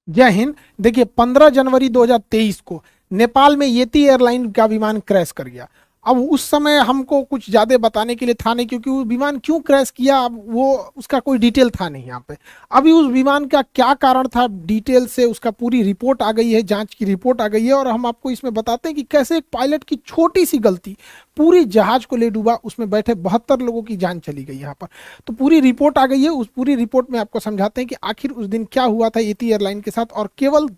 जय हिंद। देखिए 15 जनवरी 2023 को नेपाल में येती एयरलाइन का विमान क्रैश कर गया। अब उस समय हमको कुछ ज्यादा बताने के लिए था नहीं, क्योंकि वो विमान क्यों क्रैश किया अब वो उसका कोई डिटेल था नहीं यहाँ पे। अभी उस विमान का क्या कारण था डिटेल से उसका पूरी रिपोर्ट आ गई है, जांच की रिपोर्ट आ गई है, और हम आपको इसमें बताते हैं कि कैसे एक पायलट की छोटी सी गलती पूरी जहाज को ले डूबा, उसमें बैठे 72 लोगों की जान चली गई यहाँ पर। तो पूरी रिपोर्ट आ गई है, उस पूरी रिपोर्ट में आपको समझाते हैं कि आखिर उस दिन क्या हुआ था येती एयरलाइन के साथ, और केवल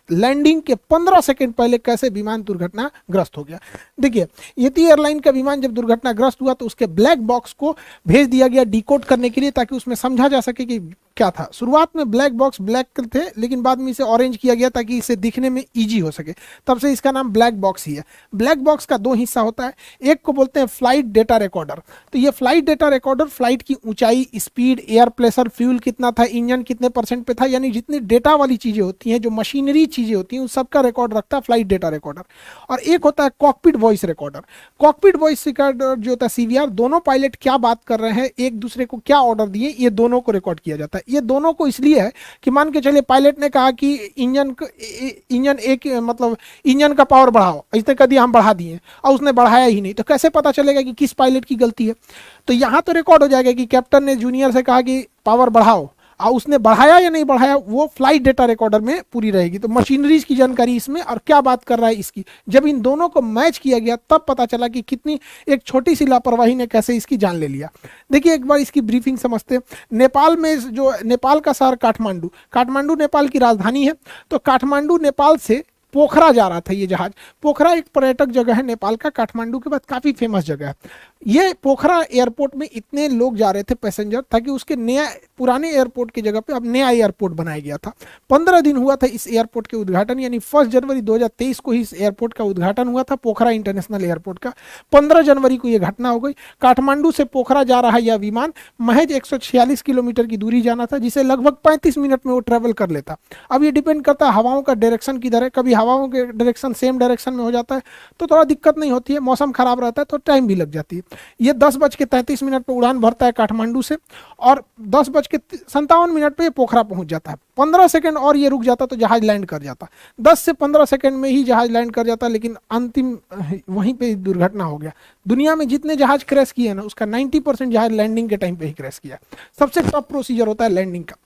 लैंडिंग के 15 सेकंड पहले कैसे विमान दुर्घटनाग्रस्त हो गया। देखिए येती एयरलाइन का विमान जब दुर्घटनाग्रस्त हुआ तो उसके ब्लैक बॉक्स को भेज दिया गया डिकोड करने के लिए, ताकि उसमें समझा जा सके कि क्या था। शुरुआत में ब्लैक बॉक्स ब्लैक थे, लेकिन बाद में इसे ऑरेंज किया गया ताकि इसे दिखने में इजी हो सके, तब से इसका नाम ब्लैक बॉक्स ही है। ब्लैक बॉक्स का दो हिस्सा होता है, एक को बोलते हैं फ्लाइट डेटा रिकॉर्डर। तो ये फ्लाइट डेटा रिकॉर्डर फ्लाइट की ऊंचाई, स्पीड, एयर प्रेशर, फ्यूल कितना था, इंजन कितने परसेंट पे था, यानी जितनी डेटा वाली चीजें होती हैं, जो मशीनरी चीजें होती हैं, उन सबका रिकॉर्ड रखता है फ्लाइट डेटा रिकॉर्डर। और एक होता है cockpit voice recorder. Cockpit voice recorder जो होता है सीवीआर, दोनों पायलट क्या बात कर रहे हैं, एक दूसरे को क्या ऑर्डर दिए, ये दोनों को रिकॉर्ड किया जाता है। ये दोनों को इसलिए है कि मान के चलिए पायलट ने कहा कि इंजन एक मतलब इंजन का पावर बढ़ाओ, इसने कह दिया हम बढ़ा दिए, और उसने बढ़ाया ही नहीं, तो कैसे पता चलेगा कि किस पायलट की गलती है। तो यहां तो रिकॉर्ड हो जाएगा कि कैप्टन ने जूनियर से कहा कि पावर बढ़ाओ, और उसने बढ़ाया या नहीं बढ़ाया, वो फ्लाइट डेटा रिकॉर्डर में पूरी रहेगी। तो मशीनरीज की जानकारी इसमें, और क्या बात कर रहा है इसकी, जब इन दोनों को मैच किया गया तब पता चला कि कितनी एक छोटी सी लापरवाही ने कैसे इसकी जान ले लिया। देखिए एक बार इसकी ब्रीफिंग समझते हैं। नेपाल में जो नेपाल का शहर काठमांडू, काठमांडू नेपाल की राजधानी है। तो काठमांडू नेपाल से पोखरा जा रहा था ये जहाज। पोखरा एक पर्यटक जगह है नेपाल का, काठमांडू के बाद काफी फेमस जगह है। ये पोखरा एयरपोर्ट में इतने लोग जा रहे थे पैसेंजर, ताकि उसके नया पुराने एयरपोर्ट की जगह पे अब नया एयरपोर्ट बनाया गया था। 15 दिन हुआ था इस एयरपोर्ट के उद्घाटन, यानी 1 जनवरी 2023 को ही इस एयरपोर्ट का उद्घाटन हुआ था, पोखरा इंटरनेशनल एयरपोर्ट का। 15 जनवरी को यह घटना हो गई। काठमांडू से पोखरा जा रहा यह विमान महज 146 किलोमीटर की दूरी जाना था, जिसे लगभग 35 मिनट में वो ट्रेवल कर लेता। अब ये डिपेंड करता है हवाओं का डायरेक्शन किधर है। कभी हवाओं के डायरेक्शन सेम डायरेक्शन में हो जाता है तो थोड़ा दिक्कत नहीं होती है, मौसम खराब रहता है तो टाइम भी लग जाती है। ये 10:33 पर उड़ान भरता है काठमांडू से, और 10:57 पे ये पोखरा पहुंच जाता है। 15 सेकंड और ये रुक जाता तो जहाज लैंड कर जाता। 10 से 15 सेकंड में ही जहाज लैंड कर जाता, लेकिन अंतिम वहीं पे दुर्घटना हो गया। दुनिया में जितने जहाज क्रैश किए ना, उसका 90% जहाज लैंडिंग के टाइम पे ही क्रैश किया। सबसे टफ प्रोसीजर होता है लैंडिंग का।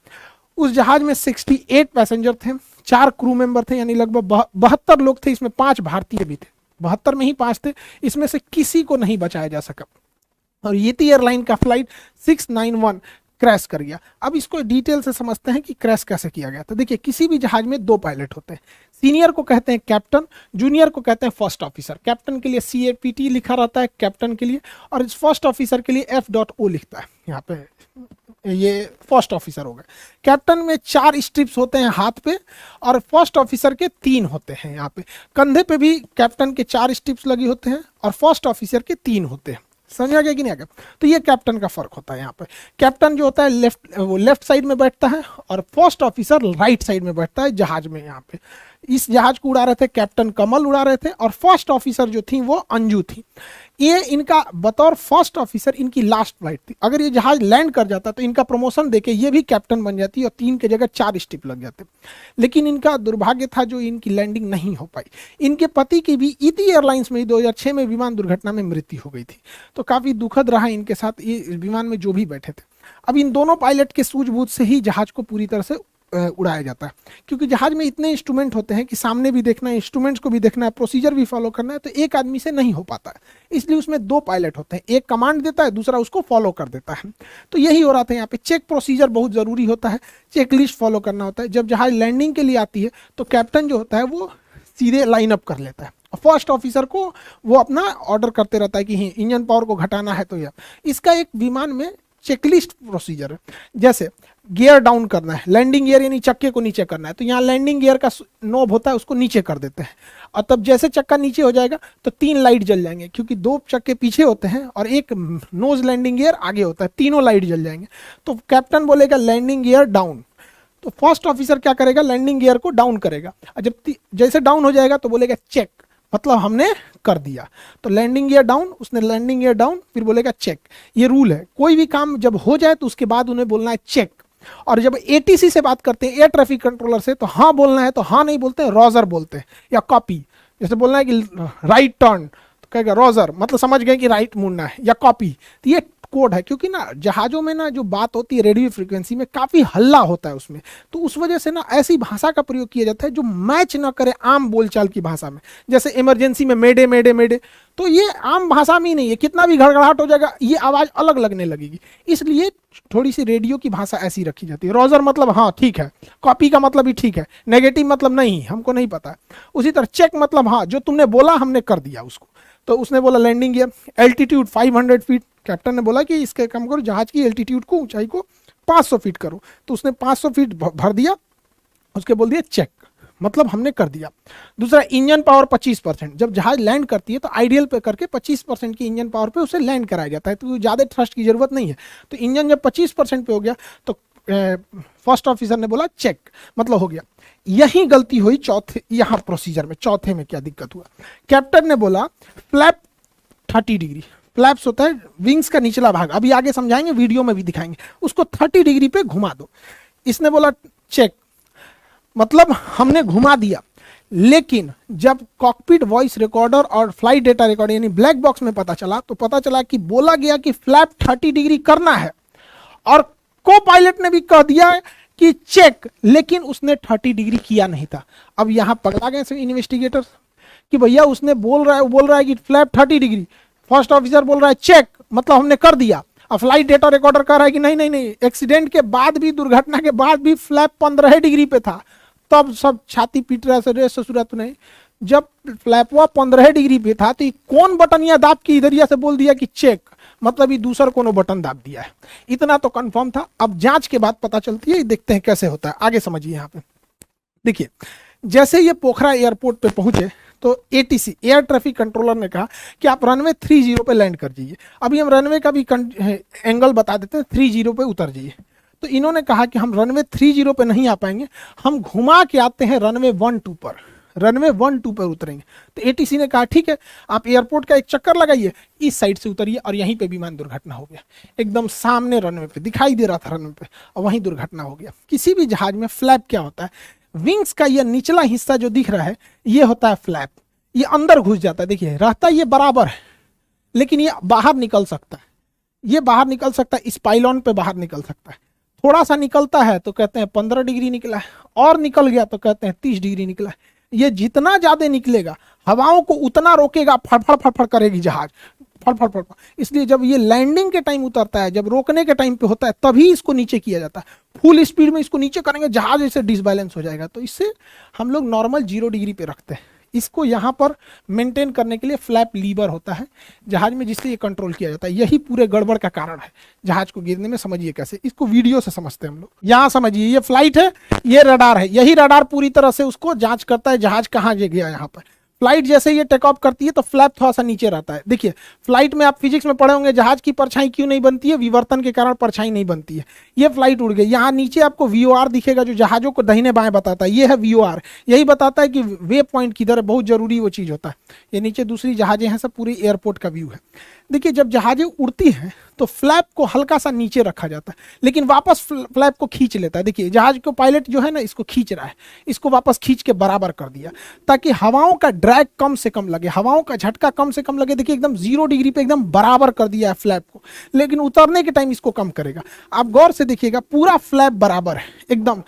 उस जहाज में 68 पैसेंजर थे, 4 क्रू मेंबर थे, यानी लगभग 72 लोग थे। इसमें 5 भारतीय भी थे, 72 में ही 5 थे। इसमें से किसी को नहीं बचाया जा सका, और येती एयरलाइन का फ्लाइट 691 क्रैश कर गया। अब इसको डिटेल से समझते हैं कि क्रैश कैसे किया गया। तो देखिए किसी भी जहाज में 2 पायलट होते हैं। सीनियर को कहते हैं कैप्टन, जूनियर को कहते हैं फर्स्ट ऑफिसर। कैप्टन के लिए CAPT लिखा रहता है कैप्टन के लिए, और इस फर्स्ट ऑफिसर के लिए F.O लिखता है यहाँ पे। ये फर्स्ट ऑफिसर हो गए। कैप्टन में 4 स्ट्रिप्स होते हैं हाथ पे, और फर्स्ट ऑफिसर के 3 होते हैं यहाँ पे। कंधे पे भी कैप्टन के 4 स्ट्रिप्स लगी होते हैं, और फर्स्ट ऑफिसर के 3 होते हैं। समझ आ गया कि नहीं आ गया? तो ये कैप्टन का फर्क होता है यहाँ पे। कैप्टन जो होता है वो लेफ्ट साइड में बैठता है, और फर्स्ट ऑफिसर राइट साइड में बैठता है जहाज में। यहाँ पे इस जहाज को उड़ा रहे थे कैप्टन कमल उड़ा रहे थे, और फर्स्ट ऑफिसर जो थी वो अंजू थी। ये इनका बतौर फर्स्ट ऑफिसर इनकी लास्ट फ्लाइट थी। अगर ये जहाज लैंड कर जाता तो इनका प्रमोशन देके ये भी कैप्टन बन जाती, और 3 की जगह 4 स्टिप लग जाते। लेकिन इनका दुर्भाग्य था जो इनकी लैंडिंग नहीं हो पाई। इनके पति की भी येती एयरलाइंस में 2006 में विमान दुर्घटना में मृत्यु हो गई थी। तो काफी दुखद रहा इनके साथ, ये विमान में जो भी बैठे थे। अब इन दोनों पायलट के सूझबूझ से ही जहाज को पूरी तरह से उड़ाया जाता है, क्योंकि जहाज में इतने इंस्ट्रूमेंट होते हैं कि सामने भी देखना है, इंस्ट्रूमेंट्स को भी देखना है, प्रोसीजर भी फॉलो करना है, तो एक आदमी से नहीं हो पाता है। इसलिए उसमें 2 पायलट होते हैं, एक कमांड देता है, दूसरा उसको फॉलो कर देता है। तो यही हो रहा था यहाँ पे। चेक प्रोसीजर बहुत जरूरी होता है, चेक लिस्ट फॉलो करना होता है। जब जहाज लैंडिंग के लिए आती है तो कैप्टन जो होता है वो सीधे लाइन अप कर लेता है, फर्स्ट ऑफिसर को वो अपना ऑर्डर करते रहता है कि इंजन पावर को घटाना है। तो यह इसका एक विमान में चेकलिस्ट प्रोसीजर है। जैसे गियर डाउन करना है, लैंडिंग गियर यानी चक्के को नीचे करना है, तो यहाँ लैंडिंग गियर का नोब होता है, उसको नीचे कर देते हैं, और तब जैसे चक्का नीचे हो जाएगा तो 3 लाइट जल जाएंगे, क्योंकि 2 चक्के पीछे होते हैं और एक नोज लैंडिंग गियर आगे होता है, तीनों लाइट जल जाएंगे। तो कैप्टन बोलेगा लैंडिंग गियर डाउन, तो फर्स्ट ऑफिसर क्या करेगा, लैंडिंग गियर को डाउन करेगा, और जब जैसे डाउन हो जाएगा तो बोलेगा चेक, मतलब हमने कर दिया। तो लैंडिंग गियर डाउन, उसने लैंडिंग गियर डाउन, फिर बोलेगा चेक। ये रूल है, कोई भी काम जब हो जाए तो उसके बाद उन्हें बोलना है चेक। और जब एटीसी से बात करते हैं, एयर ट्रैफिक कंट्रोलर से, तो हाँ बोलना है तो हाँ नहीं बोलते हैं, रोजर बोलते हैं, या कॉपी। जैसे बोलना है कि राइट टर्न तो कहेगा रोजर, मतलब समझ गए कि राइट मुड़ना है, या कॉपी। तो ये कोड है, क्योंकि ना जहाजों में ना जो बात होती है रेडियो फ्रीक्वेंसी में काफी हल्ला होता है उसमें, तो उस वजह से ना ऐसी भाषा का प्रयोग किया जाता है जो मैच ना करे आम बोलचाल की भाषा में। जैसे इमरजेंसी में मेडे मेडे मेडे, तो ये आम भाषा में ही नहीं है, कितना भी घड़घड़ाहट हो जाएगा ये आवाज अलग लगने लगेगी, इसलिए थोड़ी सी रेडियो की भाषा ऐसी रखी जाती है। रोजर मतलब हाँ ठीक है, कॉपी का मतलब भी ठीक है, नेगेटिव मतलब नहीं हमको नहीं पता। उसी तरह चेक मतलब हाँ जो तुमने बोला हमने कर दिया उसको। तो उसने बोला landing gear, altitude 500 feet, captain ने बोला कि इसके कम करो, जहाज की एल्टीट्यूड को, ऊंचाई को 500 फीट करो, तो उसने 500 फीट भर दिया, उसके बोल दिया चेक, मतलब हमने कर दिया। दूसरा इंजन पावर 25%, जब जहाज लैंड करती है तो आइडियल पे करके 25% की इंजन पावर पे उसे लैंड कराया जाता है, तो ज़्यादा थ्रस्ट की जरूरत नहीं है। तो इंजन जब 25% पे हो गया तो फर्स्ट ऑफिसर ने बोला चेक, मतलब हो गया। यही गलती हुई चौथे, यहाँ प्रोसीजर में चौथे में क्या दिक्कत हुआ, कैप्टन ने बोला फ्लैप 30 डिग्री, फ्लैप्स होता है विंग्स का निचला भाग, अभी आगे समझाएंगे, वीडियो में भी दिखाएंगे, उसको 30 डिग्री पे घुमा दो। इसने बोला चेक, मतलब हमने घुमा दिया, लेकिन जब कॉकपिट वॉइस रिकॉर्डर और फ्लाइट डेटा रिकॉर्डर यानी ब्लैक बॉक्स में पता चला, तो पता चला कि बोला गया कि फ्लैप 30 डिग्री करना है, और को पायलट ने भी कह दिया कि चेक, लेकिन उसने 30 डिग्री किया नहीं था। अब यहां पकड़ा गए इन्वेस्टिगेटर कि भैया उसने बोल रहा है कि फ्लैप 30 डिग्री, फर्स्ट ऑफिसर बोल रहा है चेक, मतलब हमने कर दिया। अब फ्लाइट डेटा रिकॉर्डर कह रहा है कि नहीं नहीं नहीं, एक्सीडेंट के बाद भी, दुर्घटना के बाद भी फ्लैप 15 डिग्री पे था। तब सब छाती पीट रहा है, रे ससुरात नहीं, जब फ्लैपवा 15 डिग्री पे था तो कौन बटन या दाब की इधरिया से बोल दिया कि चेक, मतलब ये दूसरा कोनो बटन दाब दिया है। इतना तो कंफर्म था। अब जांच के बाद पता चलती है, देखते हैं कैसे होता है, आगे समझिए। यहाँ पे देखिए, जैसे ये पोखरा एयरपोर्ट पे पहुंचे तो एटीसी एयर ट्रैफिक कंट्रोलर ने कहा कि आप रनवे 30 पे लैंड कर जाइए। अभी हम रनवे का भी एंगल बता देते हैं, 30 पे उतर जाइए। तो इन्होंने कहा कि हम रनवे 30 पे नहीं आ पाएंगे, हम घुमा के आते हैं रनवे 12 पर, रनवे 12 पर उतरेंगे। तो एटीसी ने कहा ठीक है, आप एयरपोर्ट का एक चक्कर लगाइए, इस साइड से उतरिए, और यहीं पे विमान दुर्घटना हो गया। एकदम सामने रनवे पे दिखाई दे रहा था रनवे पे, और वहीं दुर्घटना हो गया। किसी भी जहाज में फ्लैप क्या होता है, विंग्स का ये निचला हिस्सा जो दिख रहा है ये होता है फ्लैप, ये अंदर घुस जाता है। देखिए रहता ये बराबर है, लेकिन ये बाहर निकल सकता है, ये बाहर निकल सकता है, इस पाइलॉन पे बाहर निकल सकता है। थोड़ा सा निकलता है तो कहते हैं 15 डिग्री निकला है, और निकल गया तो कहते हैं 30 डिग्री निकला है। ये जितना ज्यादा निकलेगा हवाओं को उतना रोकेगा, फड़फड़ फड़फड़ करेगी जहाज, फड़फड़ फड़फड़। इसलिए जब ये लैंडिंग के टाइम उतरता है, जब रोकने के टाइम पे होता है, तभी इसको नीचे किया जाता है। फुल स्पीड में इसको नीचे करेंगे, जहाज ऐसे डिसबैलेंस हो जाएगा। तो इससे हम लोग नॉर्मल 0 डिग्री पे रखते हैं। इसको यहाँ पर मेंटेन करने के लिए फ्लैप लीवर होता है जहाज में, जिससे ये कंट्रोल किया जाता है। यही पूरे गड़बड़ का कारण है जहाज को गिरने में। समझिए कैसे, इसको वीडियो से समझते हैं हम लोग। यहाँ समझिए, ये फ्लाइट है, ये रडार है, यही रडार पूरी तरह से उसको जांच करता है जहाज कहाँ गया। यहाँ पर फ्लाइट जैसे ये टेक ऑफ करती है तो फ्लैप थोड़ा सा नीचे रहता है। देखिए फ्लाइट में आप फिजिक्स में पढ़े होंगे, जहाज की परछाई क्यों नहीं बनती है, विवर्तन के कारण परछाई नहीं बनती है। ये फ्लाइट उड़ गई, यहाँ नीचे आपको VOR दिखेगा जो जहाजों को दाहिने बाएं बताता है, ये है VOR, यही बताता है कि वे पॉइंट किधर है, बहुत जरूरी वो चीज होता है। ये नीचे दूसरी जहाजें हैं, सब पूरी एयरपोर्ट का व्यू है। देखिए जब जहाजें उड़ती हैं तो फ्लैप को हल्का सा नीचे रखा जाता है, लेकिन वापस फ्लैप को खींच लेता है। देखिए जहाज को पायलट जो है ना, इसको खींच रहा है, इसको वापस खींच के बराबर कर दिया ताकि हवाओं का ड्रैग कम से कम लगे, हवाओं का झटका कम से कम लगे। देखिए एकदम 0 डिग्री पे एकदम बराबर कर दिया है फ्लैप को, लेकिन उतरने के टाइम इसको कम करेगा। आप गौर से देखिएगा, पूरा फ्लैप बराबर है एकदम।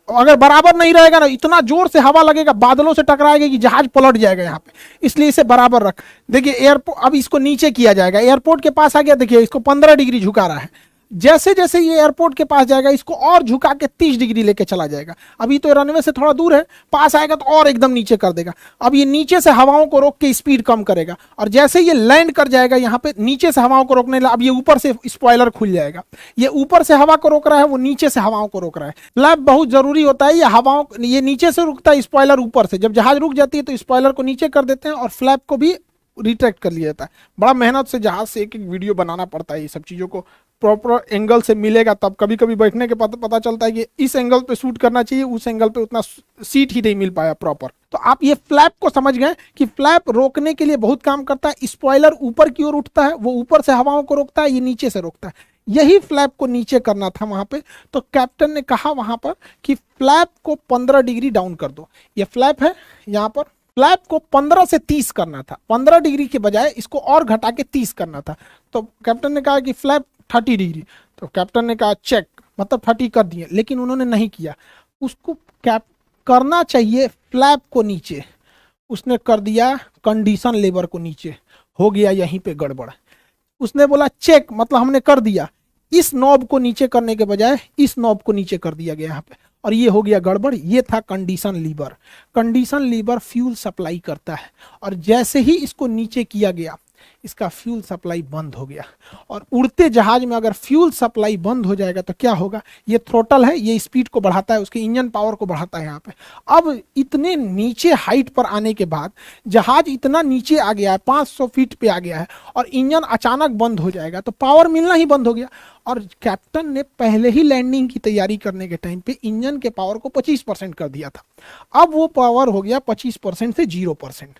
अगर बराबर नहीं रहेगा ना, इतना जोर से हवा लगेगा, बादलों से टकराएगा कि जहाज पलट जाएगा यहाँ पे, इसलिए इसे बराबर रख। देखिए एयरपोर्ट, अब इसको नीचे किया जाएगा, एयरपोर्ट के पास आ गया, देखिए इसको 15 डिग्री झुका रहा है। जैसे जैसे ये एयरपोर्ट के पास जाएगा, इसको और झुका के 30 डिग्री लेके चला जाएगा। अभी तो रनवे से थोड़ा दूर है, पास आएगा तो और एकदम नीचे कर देगा। अब ये नीचे से हवाओं को रोक के स्पीड कम करेगा, और जैसे ये लैंड कर जाएगा यहाँ पे, नीचे से हवाओं को रोकने लगा। अब ये ऊपर से स्पॉइलर खुल जाएगा, ये ऊपर से हवा को रोक रहा है, वो नीचे से हवाओं को रोक रहा है। फ्लैप बहुत जरूरी होता है, ये हवाओं, ये नीचे से रुकता है, स्पॉइलर ऊपर से। जब जहाज रुक जाती है तो स्पॉइलर को नीचे कर देते हैं और फ्लैप को भी रिट्रैक्ट कर लिया जाता है। बड़ा मेहनत से जहाज से एक एक वीडियो बनाना पड़ता है, ये सब चीज़ों को प्रॉपर एंगल से मिलेगा तब। कभी कभी बैठने के पता चलता है कि इस एंगल पे शूट करना चाहिए, उस एंगल पे उतना सीट ही नहीं मिल पाया प्रॉपर। तो आप ये फ्लैप को समझ गए कि फ्लैप रोकने के लिए बहुत काम करता है। स्पॉइलर ऊपर की ओर उठता है, वो ऊपर से हवाओं को रोकता है, ये नीचे से रोकता है। यही फ्लैप को नीचे करना था वहां पे। तो कैप्टन ने कहा वहां पर कि फ्लैप को 15 डिग्री डाउन कर दो। ये फ्लैप है, यहाँ पर फ्लैप को 15 से 30 करना था, 15 डिग्री के बजाय इसको और घटा के 30 करना था। तो कैप्टन ने कहा कि फ्लैप 30 डिग्री। तो कैप्टन ने कहा चेक, मतलब 30 कर दिए, लेकिन उन्होंने नहीं किया। उसको कैप करना चाहिए फ्लैप को नीचे, उसने कर दिया कंडीशन लेबर को नीचे। हो गया यहीं पे गड़बड़। उसने बोला चेक, मतलब हमने कर दिया, इस नॉब को नीचे करने के बजाय इस नॉब को नीचे कर दिया गया यहाँ पे, और ये हो गया गड़बड़। ये था condition lever. Condition lever fuel supply करता है, और जैसे ही इसको नीचे किया गया इसका फ्यूल सप्लाई बंद हो गया। और उड़ते जहाज में अगर फ्यूल सप्लाई बंद हो जाएगा तो क्या होगा, ये थ्रोटल है, ये स्पीड को बढ़ाता है, उसके इंजन पावर को बढ़ाता है यहाँ पे। अब इतने नीचे हाइट पर आने के बाद जहाज इतना नीचे आ गया है, 500 फीट पे आ गया है, और इंजन अचानक बंद हो जाएगा तो पावर मिलना ही बंद हो गया। और कैप्टन ने पहले ही लैंडिंग की तैयारी करने के टाइम पे इंजन के पावर को 25% कर दिया था। अब वो पावर हो गया 25% से 0%।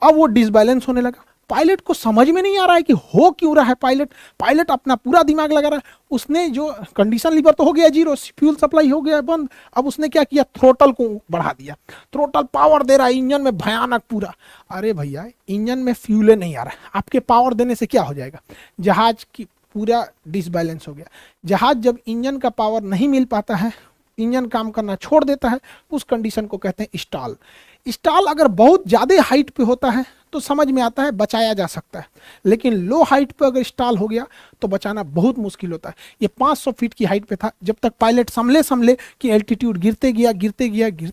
अब वो डिसबैलेंस होने लगा। पायलट को समझ में नहीं आ रहा है कि हो क्यों रहा है। पायलट अपना पूरा दिमाग लगा रहा है। उसने जो कंडीशन लीवर तो हो गया 0, फ्यूल सप्लाई हो गया बंद। अब उसने क्या किया, थ्रोटल को बढ़ा दिया। थ्रोटल पावर दे रहा है इंजन में भयानक पूरा। अरे भैया, इंजन में फ्यूल नहीं आ रहा है, आपके पावर देने से क्या हो जाएगा, जहाज की पूरा डिसबैलेंस हो गया। जहाज जब इंजन का पावर नहीं मिल पाता है, इंजन काम करना छोड़ देता है, उस कंडीशन को कहते हैं स्टॉल। स्टॉल अगर बहुत ज़्यादा हाइट पे होता है तो समझ में आता है, बचाया जा सकता है, लेकिन लो हाइट पे अगर स्टॉल हो गया तो बचाना बहुत मुश्किल होता है। ये 500 फीट की हाइट पे था, जब तक पायलट संभले कि एल्टीट्यूड गिरते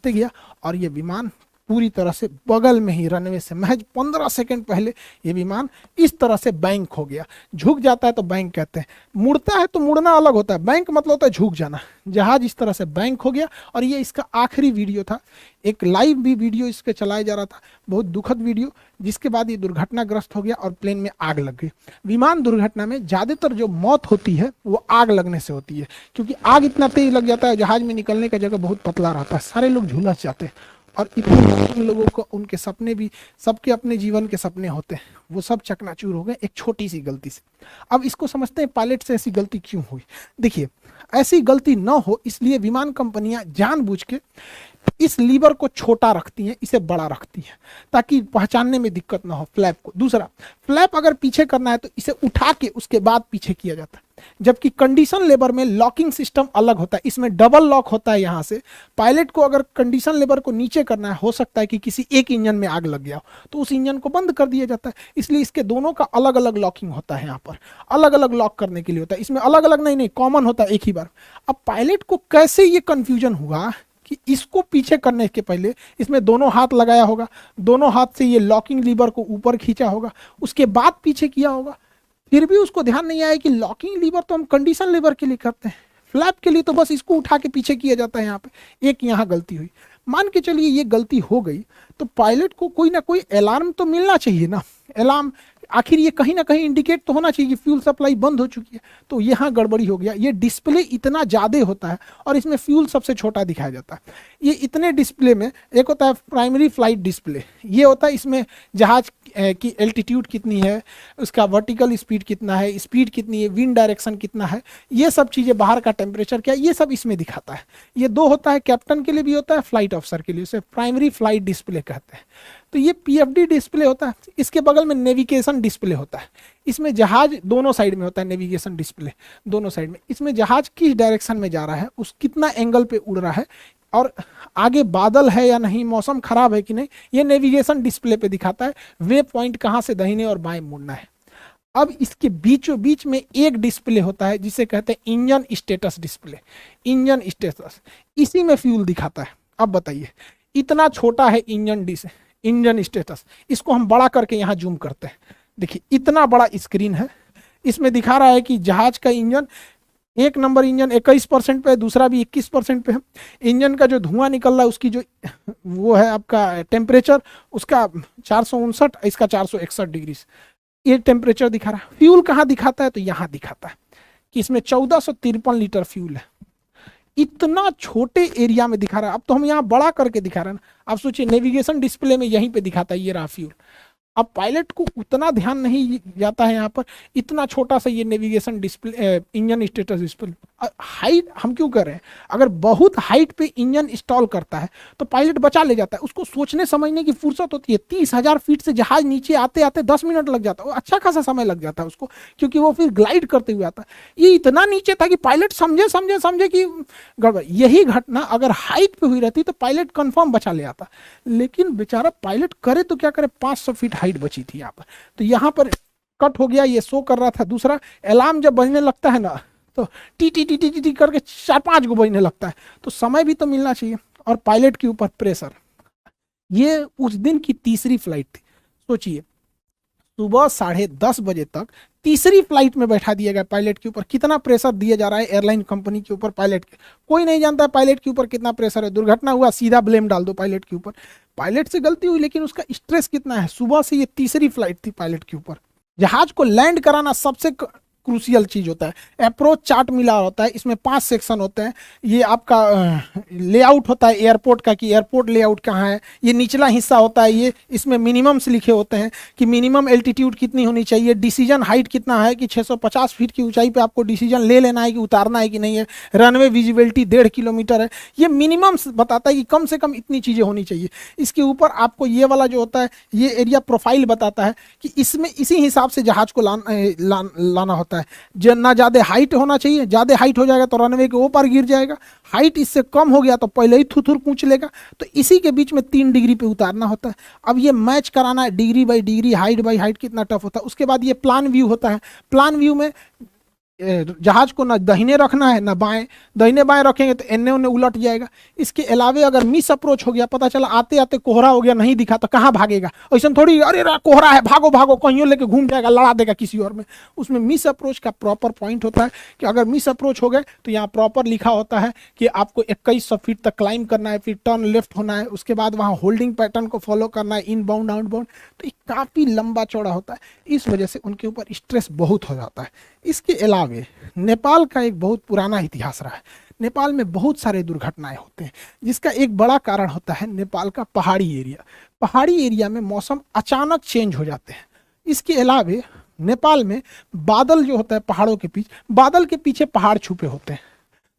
गया, और ये विमान पूरी तरह से बगल में ही रनवे से महज 15 सेकंड पहले ये विमान इस तरह से बैंक हो गया। झुक जाता है तो बैंक कहते हैं, मुड़ता है तो मुड़ना अलग होता है, बैंक मतलब होता है झुक जाना। जहाज इस तरह से बैंक हो गया, और ये इसका आखिरी वीडियो था। एक लाइव भी वीडियो इसके चलाया जा रहा था, बहुत दुखद वीडियो, जिसके बाद ये दुर्घटनाग्रस्त हो गया और प्लेन में आग लग गई। विमान दुर्घटना में ज़्यादातर जो मौत होती है वो आग लगने से होती है, क्योंकि आग इतना तेज लग जाता है, जहाज में निकलने का जगह बहुत पतला रहता है, सारे लोग झुलस जाते हैं, और इतने लोगों को उनके सपने भी, सबके अपने जीवन के सपने होते हैं, वो सब चकनाचूर हो गए एक छोटी सी गलती से। अब इसको समझते हैं पायलट से ऐसी गलती क्यों हुई। देखिए, ऐसी गलती ना हो इसलिए विमान कंपनियां जानबूझ के इस लीवर को छोटा रखती हैं, इसे बड़ा रखती हैं, ताकि पहचानने में दिक्कत ना हो फ्लैप को। दूसरा, फ्लैप अगर पीछे करना है तो इसे उठा के उसके बाद पीछे किया जाता है, जबकि कंडीशन लेबर में लॉकिंग सिस्टम अलग होता है, इसमें डबल लॉक होता है। यहाँ से पायलट को अगर कंडीशन लेबर को नीचे करना है, हो सकता है कि किसी एक इंजन में आग लग गया हो तो उस इंजन को बंद कर दिया जाता है, इसलिए इसके दोनों का अलग अलग लॉकिंग होता है। यहाँ पर अलग अलग लॉक करने के लिए होता है, इसमें अलग अलग नहीं कॉमन होता है एक ही बार। अब पायलट को कैसे ये कंफ्यूजन हुआ कि इसको पीछे करने के पहले इसमें दोनों हाथ लगाया होगा, दोनों हाथ से ये लॉकिंग लीवर को ऊपर खींचा होगा, उसके बाद पीछे किया होगा, फिर भी उसको ध्यान नहीं आया कि लॉकिंग लीवर तो हम कंडीशन लीवर के लिए करते हैं, फ्लैप के लिए तो बस इसको उठा के पीछे किया जाता है। यहाँ पे एक यहाँ गलती हुई, मान के चलिए ये गलती हो गई तो पायलट को कोई ना कोई अलार्म तो मिलना चाहिए ना। अलार्म आखिर ये कहीं ना कहीं इंडिकेट तो होना चाहिए कि फ्यूल सप्लाई बंद हो चुकी है। तो यहाँ गड़बड़ी हो गया, ये डिस्प्ले इतना ज़्यादा होता है और इसमें फ्यूल सबसे छोटा दिखाया जाता है। ये इतने डिस्प्ले में एक होता है प्राइमरी फ्लाइट डिस्प्ले, ये होता है इसमें जहाज की एल्टीट्यूड कितनी है, उसका वर्टिकल स्पीड कितना है, स्पीड कितनी है, विंड डायरेक्शन कितना है, ये सब चीज़ें, बाहर का टेम्परेचर क्या है, ये सब इसमें दिखाता है। ये दो होता है, कैप्टन के लिए भी होता है, फ्लाइट ऑफिसर के लिए, उसे प्राइमरी फ्लाइट डिस्प्ले कहते हैं। तो ये पीएफडी डिस्प्ले होता है। इसके बगल में नेविगेशन डिस्प्ले होता है, इसमें जहाज दोनों साइड में होता है, नेविगेशन डिस्प्ले दोनों साइड में, इसमें जहाज किस डायरेक्शन में जा रहा है, उस कितना एंगल पे उड़ रहा है, और आगे बादल है या नहीं, मौसम खराब है कि नहीं, ये नेविगेशन डिस्प्ले पे दिखाता है। वे पॉइंट कहाँ से दाहिने और बाएं मुड़ना है। अब इसके बीचों बीच में एक डिस्प्ले होता है जिसे कहते हैं engine status display. Engine status, इसी में फ्यूल दिखाता है। अब बताइए, इतना छोटा है इंजन स्टेटस, इसको हम बड़ा करके यहाँ जूम करते हैं, देखिए इतना बड़ा स्क्रीन है, इसमें दिखा रहा है कि जहाज का इंजन, एक नंबर इंजन 21% पे है, दूसरा भी 21% पे है। इंजन का जो धुआं निकल रहा है उसकी जो वो है आपका टेम्परेचर, उसका 459, इसका 461 डिग्री, ये टेम्परेचर दिखा रहा है। फ्यूल कहाँ दिखाता है, तो यहाँ दिखाता है कि इसमें 1453 लीटर फ्यूल है। इतना छोटे एरिया में दिखा रहा है। अब तो हम यहाँ बड़ा करके दिखा रहे हैं ना, आप सोचिए नेविगेशन डिस्प्ले में यहीं पे दिखाता है, ये रहा फ्यूल। अब पायलट को उतना ध्यान नहीं जाता है यहाँ पर, इतना छोटा सा ये navigation display, engine status display. Height हम क्यों कर रहे हैं, अगर बहुत हाइट पे इंजन इंस्टॉल करता है तो पायलट बचा ले जाता है, उसको सोचने समझने की फुर्सत होती है। 30,000 फीट से जहाज नीचे आते आते 10 मिनट लग जाता है, अच्छा खासा समय लग जाता है उसको, क्योंकि वो फिर ग्लाइड करते हुए आता है। ये इतना नीचे था कि पायलट समझे समझे समझे कि गड़बड़। यही घटना अगर हाइट पे हुई रहती तो पायलट कंफर्म बचा ले आता, लेकिन बेचारा पायलट करे तो क्या करे, 500 फीट हाइट बची थी यहाँ पर। तो यहाँ पर कट हो गया, ये शो कर रहा था। दूसरा, अलार्म जब बजने लगता है ना तो T T T T T T करके 4-5 गो बजने लगता है, तो समय भी तो मिलना चाहिए। और पायलट के ऊपर प्रेशर, ये उस दिन की तीसरी फ्लाइट थी। सोचिए, सुबह 10:30 बजे तक तीसरी फ्लाइट में बैठा दिया गया पायलट के ऊपर। कितना प्रेशर दिया जा रहा है एयरलाइन कंपनी के ऊपर पायलट के, कोई नहीं जानता पायलट के ऊपर कितना प्रेशर है। दुर्घटना हुआ, सीधा ब्लेम डाल दो पायलट के ऊपर। पायलट से गलती हुई, लेकिन उसका स्ट्रेस कितना है। सुबह से ये तीसरी फ्लाइट थी पायलट के ऊपर। जहाज को लैंड कराना सबसे क्रूसियल चीज होता है। अप्रोच चार्ट मिला होता है, इसमें 5 सेक्शन होते हैं। ये आपका लेआउट होता है एयरपोर्ट का, कि एयरपोर्ट लेआउट कहाँ है। ये निचला हिस्सा होता है, ये इसमें मिनिमम्स लिखे होते हैं कि मिनिमम एल्टीट्यूड कितनी होनी चाहिए, डिसीजन हाइट कितना है कि 650 फीट की ऊंचाई पे आपको डिसीजन ले लेना है कि उतारना है कि नहीं है। रनवे विजिबिलिटी 1.5 किलोमीटर है। ये मिनिमम्स बताता है कि कम से कम इतनी चीज़ें होनी चाहिए। इसके ऊपर आपको ये वाला जो होता है, ये एरिया प्रोफाइल बताता है कि इसमें इसी हिसाब से जहाज को लाना होता है। ना ज़्यादा हाइट होना चाहिए, ज़्यादा हाइट हो जाएगा तो रनवे के ऊपर गिर जाएगा, हाइट इससे कम हो गया तो पहले ही थुथुर कूच लेगा। तो इसी के बीच में 3 डिग्री पे उतारना होता है। अब ये मैच कराना है degree by degree, height by height, कितना टफ होता है। उसके बाद ये प्लान व्यू होता है। प्लान व्यू में जहाज को ना दाहिने रखना है ना बाएं, दाहिने बाएं रखेंगे तो एने ओने उलट जाएगा। इसके अलावे अगर मिस अप्रोच हो गया, पता चला आते आते कोहरा हो गया, नहीं दिखा तो कहाँ भागेगा। ऐसा थोड़ी अरे कोहरा है भागो भागो, कहीं लेके घूम जाएगा, लड़ा देगा किसी और में। उसमें मिस अप्रोच का प्रॉपर पॉइंट होता है कि अगर मिस अप्रोच हो गए तो यहाँ प्रॉपर लिखा होता है कि आपको 2100 फीट तक क्लाइंब करना है, फिर टर्न लेफ्ट होना है, उसके बाद वहाँ होल्डिंग पैटर्न को फॉलो करना है, इन बाउंड आउट बाउंड। तो ये काफ़ी लंबा चौड़ा होता है, इस वजह से उनके ऊपर स्ट्रेस बहुत हो जाता है। इसके अलावा नेपाल का एक बहुत पुराना इतिहास रहा है। नेपाल में बहुत सारे दुर्घटनाएं होते हैं, जिसका एक बड़ा कारण होता है नेपाल का पहाड़ी एरिया। पहाड़ी एरिया में मौसम अचानक चेंज हो जाते हैं। इसके अलावा नेपाल में बादल जो होता है पहाड़ों के पीछे, बादल के पीछे पहाड़ छुपे होते हैं।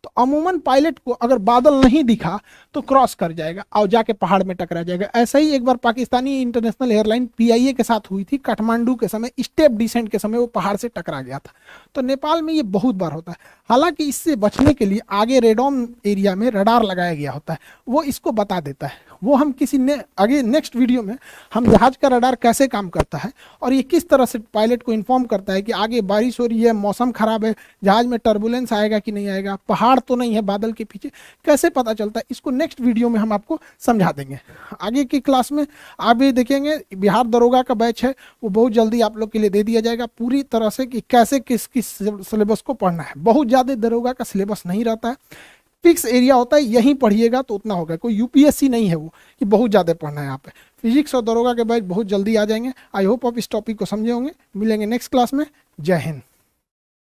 तो अमूमन पायलट को अगर बादल नहीं दिखा तो क्रॉस कर जाएगा और जाके पहाड़ में टकरा जाएगा। ऐसा ही एक बार पाकिस्तानी इंटरनेशनल एयरलाइन पीआईए के साथ हुई थी। काठमांडू के समय स्टेप डिसेंट के समय वो पहाड़ से टकरा गया था। तो नेपाल में ये बहुत बार होता है। हालांकि इससे बचने के लिए आगे रेडॉन एरिया में रडार लगाया गया होता है, वो इसको बता देता है। वो हम किसी ने आगे नेक्स्ट वीडियो में हम जहाज का रडार कैसे काम करता है और ये किस तरह से पायलट को इन्फॉर्म करता है कि आगे बारिश हो रही है, मौसम खराब है, जहाज में टर्बुलेंस आएगा कि नहीं आएगा, पहाड़ तो नहीं है बादल के पीछे, कैसे पता चलता है, इसको नेक्स्ट वीडियो में हम आपको समझा देंगे। आगे की क्लास में आप भी देखेंगे। बिहार दरोगा का बैच है, वो बहुत जल्दी आप लोग के लिए दे दिया जाएगा पूरी तरह से कि कैसे किस किस सिलेबस को पढ़ना है। बहुत ज़्यादा दरोगा का सिलेबस नहीं रहता है, फिक्स एरिया होता है, यहीं पढ़िएगा तो उतना होगा। कोई यूपीएससी नहीं है वो कि बहुत ज़्यादा पढ़ना है यहाँ पे। फिजिक्स और दरोगा के बैच बहुत जल्दी आ जाएंगे। आई होप आप इस टॉपिक को समझे होंगे। मिलेंगे नेक्स्ट क्लास में। जय हिंद।